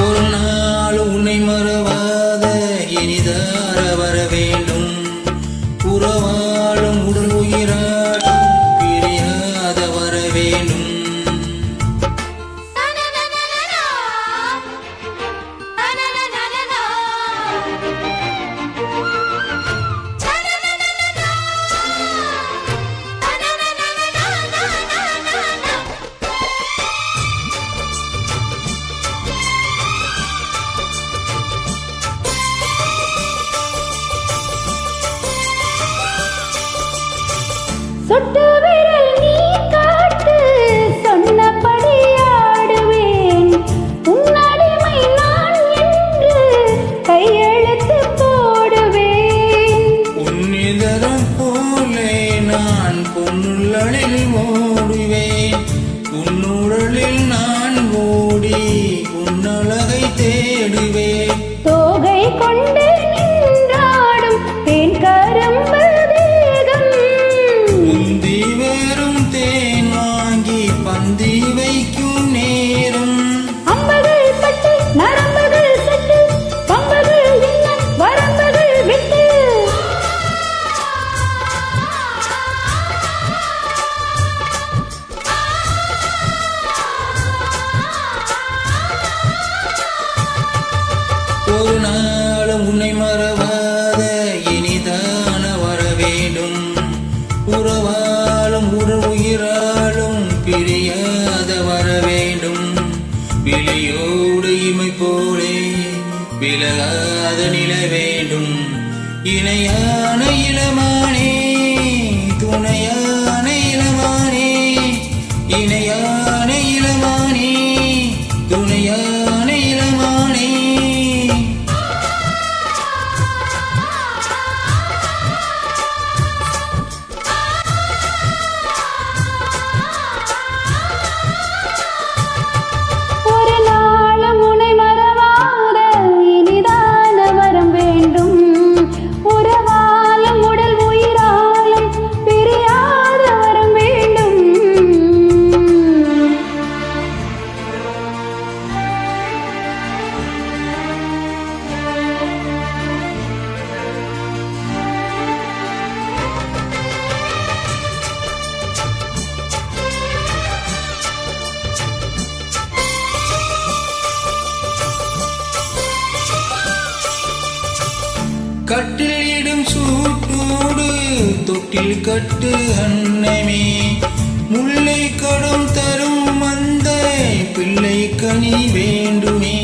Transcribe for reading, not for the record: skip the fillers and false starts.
ஒரு நாள் உன்னை மறவாத இனிதார வர வேண்டும். உறவாலும் உடல் உயிராலும் பிரியாத வர வேண்டும். சொட்டு விரல் நீ காட்டு சொன்னபடி ஆடுவேன். உன்னடிமை நான் என்று கையெழுத்து போடுவேன். உன்னிதரம் போலே நான் பொன்னுள்ளில் ஓடுவேன். உன்னுடலில் நான் ஓடி உன்னழகை தேடுவேன். தோகை கொண்டு நின்றாடும் தேன் கரும்பு பந்தி வைக்கும் நேரம் அம்பகள் பட்டு நரம்புகள் சட்டு பம்பகள் என்ன வரம்புகள் விட்டு ஒரு நாளும் உன்னை மறவாத இனிதான வர வேண்டும். உறவாலும் உடல் உயிராலும் பிரியாத வர வேண்டும். விழியோடு இமை போலே விலகாத நில வேண்டும். இணையான இளமானே துணையான இளமானே இணையான இளமானே துணையான இளமானே. கட்டிலிடும் சூட்டோடு தொட்டில் கட்டு அன்னமே. முல்லை கடும் தரும் அந்த பிள்ளை கனி வேண்டுமே.